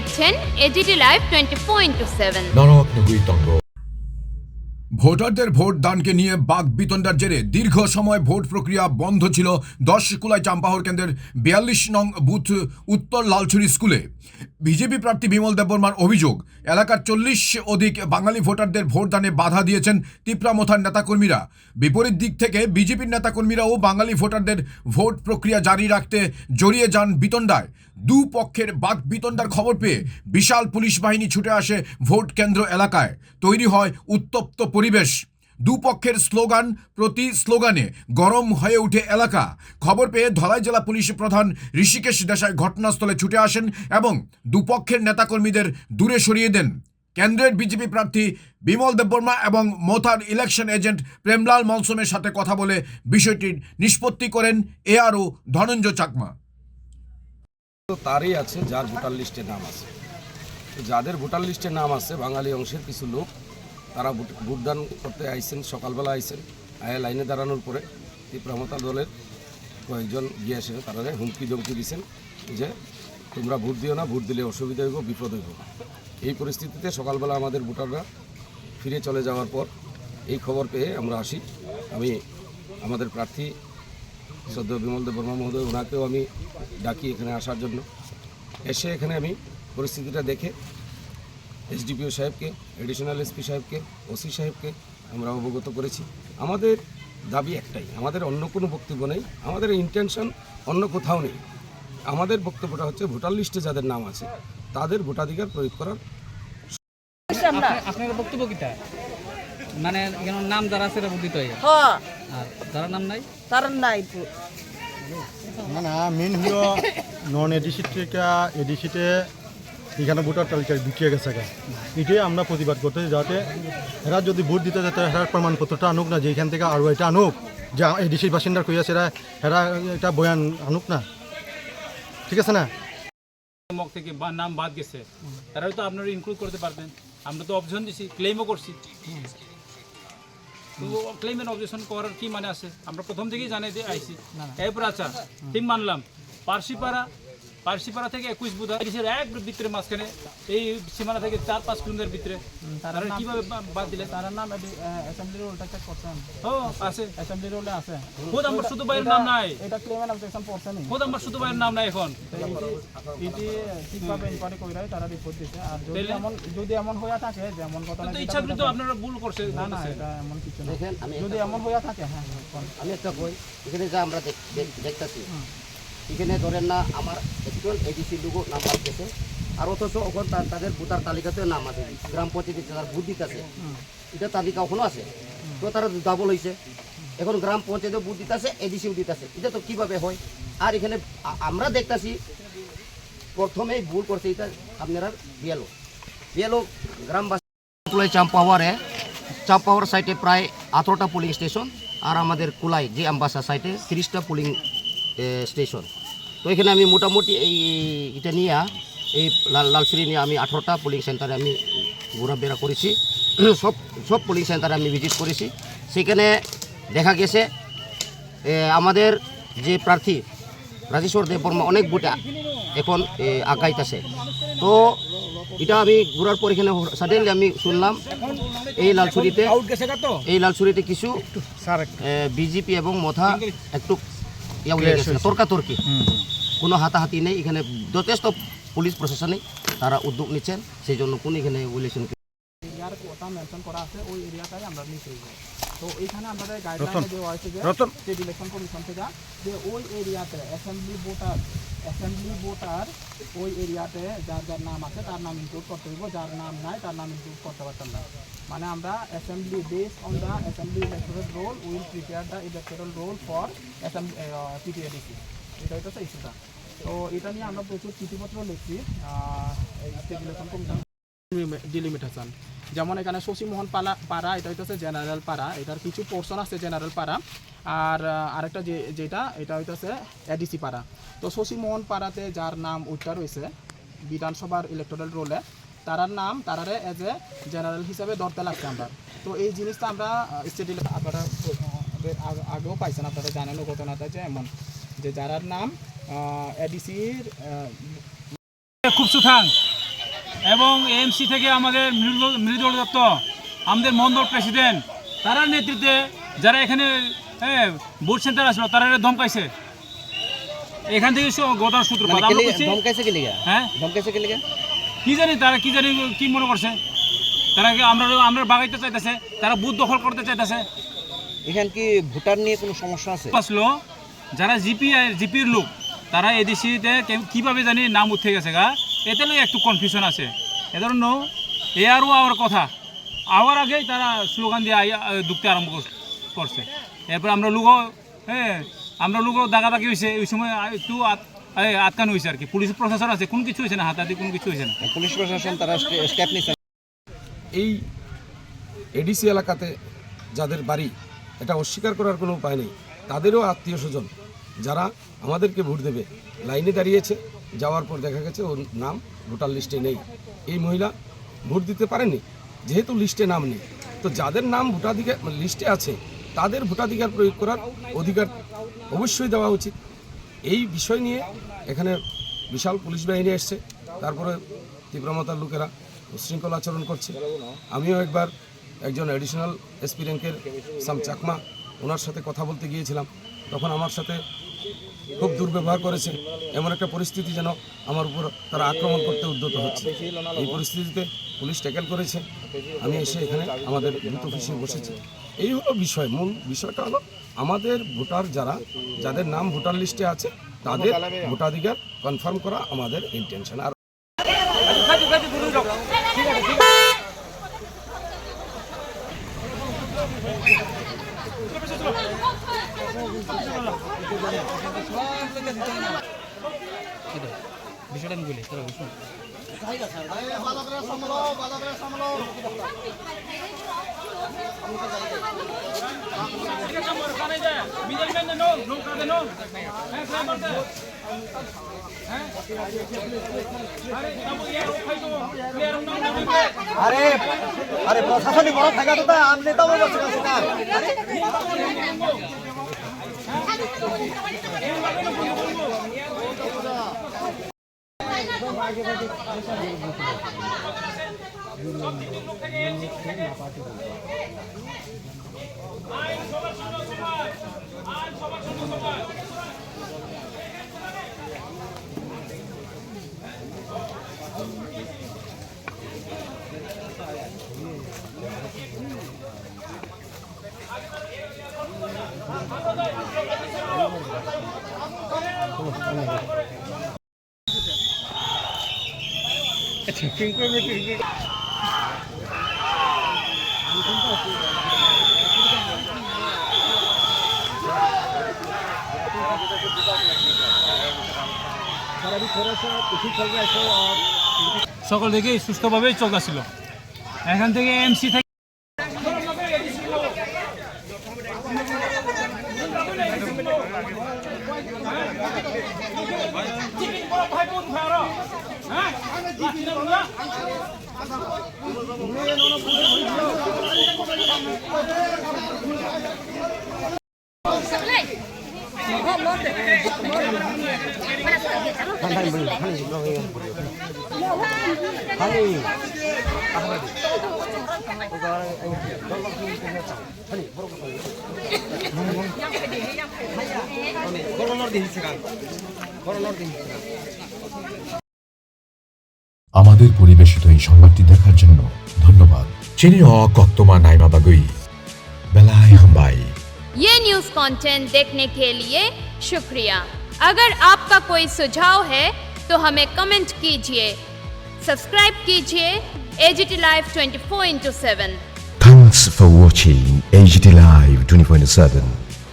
দেখছেন AGT live 24/7। ভোটারদের vote দানকে নিয়ে বাক বিতণ্ডার জেরে দীর্ঘ সময় ভোট প্রক্রিয়া বন্ধ ছিল 10 কুলাই চাম্পাহর কেন্দ্রের 42 নং বুথ উত্তর লালছড়ি স্কুলে। বিজেপি প্রার্থী বিমল দেববর্মার অভিযোগ, এলাকার 40 অধিক বাঙালি ভোটারদের ভোটদানে বাধা দিয়েছেন তিপ্রামথার নেতাকর্মীরা। বিপরীত দিক থেকে বিজেপির নেতাকর্মীরাও বাঙালি ভোটারদের ভোট প্রক্রিয়া জারি রাখতে জড়িয়ে যান বিতণ্ডায়। দুপক্ষের বাক বিতণ্ডার খবর পেয়ে বিশাল পুলিশ বাহিনী ছুটে আসে ভোট কেন্দ্র এলাকায়। তৈরি হয় উত্তপ্ত পরিবেশ। দুপক্ষের স্লোগান প্রতি স্লোগানে গরম হয়ে ওঠে এলাকা। খবর পেয়ে ধলাই জেলা পুলিশ প্রধান ঋষিকেশ দেশাই ঘটনাস্থলে ছুটে আসেন এবং দুপক্ষের নেতাকর্মীদের দূরে সরিয়ে দেন। কেন্দ্রের বিজেপি প্রার্থী বিমল দেববর্মা এবং মোথার ইলেকশন এজেন্ট প্রেমলাল মলসুমের সাথে কথা বলে বিষয়টির নিষ্পত্তি করেন এআরও ধনঞ্জয় চাকমা। তারই আছে যার ভোটার লিস্টে নাম আছে। যাদের ভোটার লিস্টে নাম আছে বাঙালি অংশের কিছু লোক, তারা ভোটদান করতে আইছেন, সকালবেলা আইছেন, লাইনে দাঁড়ানোর পরে তিপ্রামথা দলের কয়েকজন গিয়ে এসে তারা হুমকি ধমকি দিয়েছেন যে তোমরা ভোট দিও না, ভোট দিলে অসুবিধা হইব, বিপদ হইব। এই পরিস্থিতিতে সকালবেলা আমাদের ভোটাররা ফিরে চলে যাওয়ার পর এই খবর পেয়ে আমরা আসি। আমি আমাদের প্রার্থী সদ্য বিমল দেববর্মা মহোদয়, ওনাকেও আমি ডাকি এখানে আসার জন্য। এসে এখানে আমি পরিস্থিতিটা দেখে এসডিপিও সাহেবকে, এডিশনাল এসপি সাহেবকে, ওসি সাহেবকে আমরা অবগত করেছি। আমাদের দাবি একটাই, আমাদের অন্য কোনো বক্তব্য নেই, আমাদের ইন্টেনশন অন্য কোথাও নেই। আমাদের বক্তব্যটা হচ্ছে ভোটার লিস্টে যাদের নাম আছে তাদের ভোটাধিকার প্রয়োগ করার। আপনার বক্তব্য কিটা মানে নাম যারা আছে বুদ্ধিত আর যারা নাম নাই তার নাই না মেন হলো নন এডিসি থেকে এডিসিতে এখানে ভোটার তালিকায় ঢুকিয়ে গেছে। এটাই আমরা প্রতিবাদ করতেছি, যাতে এরা যদি ভোট দিতে যেতে এরা প্রমাণপত্রটা আনুক না, যে এখান থেকে আরও এটা আনুক, যে এডিসির বাসিন্দার কই আছে এরা এটা বয়ান আনুক না, ঠিক আছে না? মক থেকে নাম বাদ গেছে, তারাও তো আপনারা ইনক্লুড করতে পারবেন। আমরা তো অবজেকশন দিছি, ক্লেমও করছি। তো ক্লেমের অবজেকশন করার কি মানে আছে? আমরা প্রথম থেকেই জানাই দিয়ে আইছি। এরপর আচ্ছা ঠিক মানলাম, পার্সিপাড়া থেকে 21 বুধ এক ভিতরে মাঝখানে এই সীমানা থেকে 4-5 কিলোমিটার ভিতরে তারা কিভাবে বাদ দিলে? তার নাম অ্যাসেম্বলি রোলটা চেক করছেন? ও আছে, অ্যাসেম্বলি রোলে আছে। খোদ আমার শুধু বাইরের নাম নাই, এটা ক্লেমের অবজেকশন পড়ছেন। খোদ আমার শুধু বাইরের নাম নাই এখন। এটি ঠিকভাবে ইনকোয়ারি কইরাই তারা রিপোর্ট দিতে। আর যদি এমন হইয়া থাকে যেমন কথা না, ইচ্ছাকৃত আপনারা ভুল করছে না, না এটা এমন কিছু না। যদি এমন হইয়া থাকে, হ্যাঁ আমি একটা কই, এখানে যা আমরা দেখতেছি এখানে ধরেন না আমার একজন এডিসি লোগো নাম আসতেছে, আর অথচ ওখানে তাদের ভোটার তালিকাতেও নাম আছে, গ্রাম পঞ্চায়েতে যারা ভোট দিতেছে এটা তালিকা ওখানেও আছে। তো তারা ডাবল হয়েছে, এখন গ্রাম পঞ্চায়েতেও ভোট দিতেছে, এডিসিও দিতেছে। এটা তো কীভাবে হয়? আর এখানে আমরা দেখতেছি প্রথমেই ভুল করছে এটা আপনারা বিএলও গ্রামবাসী চাম্পাওয়ার সাইটে প্রায় 18টা পোলিং স্টেশন, আর আমাদের কুলাই যে আম্বাসা সাইটে 30টা পোলিং স্টেশন। তো এখানে আমি মোটামুটি এটা নিয়ে এই লালছড়ি নিয়ে আমি 18টা পোলিং সেন্টারে আমি ঘোরাফেরা করেছি। সব পোলিং সেন্টারে আমি ভিজিট করেছি। সেখানে দেখা গেছে আমাদের যে প্রার্থী রাজেশ্বর দেববর্মা অনেক ভোটে এখন আগাইতেছে। তো এটা আমি ঘোরার পর এখানে সাডেনলি আমি শুনলাম এই লালছড়িতে কিছু বিজেপি এবং মোথা একটু তর্কাতর্কি, কোনো হাতাহাতি নেই। এখানে যথেষ্ট পুলিশ প্রশাসনে তারা উদ্যোগ নিচ্ছেন, সেই জন্য কোনো এখানে ইলেকশন এরিয়ার কথা মেনশন করা আছে, ওই এরিয়াটাই আমরা নিতে যাই। তো এইখানে আমাদের গাইডলাইন দেওয়া হয়েছে যে স্টেট ইলেকশন কমিশন থেকে, যে ওই এরিয়াতে অ্যাসেম্বলি ভোটার ওই এরিয়াতে যার যার নাম আছে তার নাম ইনক্লুড করতে হইব, যার নাম নাই তার নাম ইনক্লুড করতে পারতাম না। মানে আমরা assembly based on the assembly electoral roll will prepare the electoral roll for assembly PTADC. এটা হচ্ছে ইস্যুটা। তো এটা নিয়ে আমরা প্রচুর চিঠিপত্র লিখছি স্টেট ইলেকশন কমিশন ডিলিমিটেশন। যেমন এখানে শশীমোহন পাড়া, এটা হইতেছে জেনারেল পাড়া, এটার কিছু পোর্শন আছে জেনারেল পাড়া, আর আরেকটা যেটা এটা হইতেছে এডিসি পাড়া। তো শশীমোহন পাড়াতে যার নাম উঠটা রয়েছে বিধানসভার ইলেকটোরাল রোলে, তারারে এজ এ জেনারেল হিসাবে ধরতে লাগছে আমরা। তো এই জিনিসটা আমরা স্টেট আপনারা আগেও পাইছেন, আপনারা জানেন ঘটনাটা যে এমন যে যারার নাম এডিসির খুব সুঠাং এবং এএমসি থেকে আমাদের মৃদুল দত্ত, আমাদের মন্ডল প্রেসিডেন্ট, তারা নেতৃত্বে যারা এখানে ভোট সেন্টার আসলো তারা ধমকাইছে। এখান থেকে গতার সূত্রপাত। হ্যাঁ কি জানি তারা কি মনে করছে, তারা আমরা বাগাইতে চাইতেছে, তারা বুথ দখল করতে চাইতেছে। এখানে কি ভোটার নিয়ে কোনো সমস্যা আছে? আসলো যারা জিপির লোক, তারা এডিসিতে কিভাবে জানি নাম উঠে গেছে গা, এতে একটু কনফিউশন আছে। এ ধরনের আরও আমার কথা আওয়ার আগেই তারা স্লোগান দিয়ে ঢুকতে আরম্ভ করছে। এরপর আমরা লোকও দাগাদাগি হয়েছে, ওই সময় একটু আটকানো হয়েছে আর কি। পুলিশ প্রশাসন আছে, কোনো কিছু হয়েছে না, হাতাহাতি কোনো কিছু হয়েছে না। পুলিশ প্রশাসন তারা স্টেপ নিচ্ছে। এই এডিসি এলাকাতে যাদের বাড়ি, এটা অস্বীকার করার কোনো উপায় নেই, তাদেরও আত্মীয় স্বজন যারা আমাদেরকে ভোট দেবে লাইনে দাঁড়িয়েছে, যাওয়ার পর দেখা গেছে ওর নাম ভোটার লিস্টে নেই। এই মহিলা ভোট দিতে পারেনি যেহেতু লিস্টে নাম নেই। তো যাদের নাম ভোটাধিকার লিস্টে আছে তাদের ভোটাধিকার প্রয়োগ করার অধিকার অবশ্যই দেওয়া উচিত। এই বিষয় নিয়ে এখানে বিশাল পুলিশ বাহিনী এসছে, তারপরে তীব্রমাতার লোকেরা উচ্ছৃঙ্খল আচরণ করছে। আমিও একবার একজন অ্যাডিশনাল এসপি র্যাঙ্কের সাম চাকমা, ওনার সাথে কথা বলতে গিয়েছিলাম, তখন আমার সাথে খুব দুর্ব্যবহার করেছে। এমন একটা পরিস্থিতি যেন আমার উপর তারা আক্রমণ করতে উদ্যত হচ্ছে। এই পরিস্থিতিতে পুলিশ ট্যাকেল করেছে। আমি এসে এখানে আমাদের বুথ অফিসে বসেছি। এই হলো বিষয়, মূল বিষয়টা হলো আমাদের ভোটার যাদের নাম ভোটার লিস্টে আছে তাদের ভোটাধিকার কনফার্ম করা আমাদের ইন্টেনশন। আর বিষয়টা আমি বলি আরে আরে প্রশাসনিক বড় থাকা তো আপনি তো বলছেন সেটা। সকল দিকেই সুস্থভাবেই চলতেছিল। এখান থেকে এমসি থেকে আমাদের পরিবেশিত এই সংবাদটি দেখার জন্য ধন্যবাদ। চিনিও কক্তমা নাইমা বাগুই বেলাই হাম্বাই। ये न्यूज़ कंटेंट देखने के लिए शुक्रिया। अगर आपका कोई सुझाव है तो हमें कमेंट कीजिए, सब्सक्राइब कीजिए AGT Live 24/7। Thanks for watching AGT Live 24/7.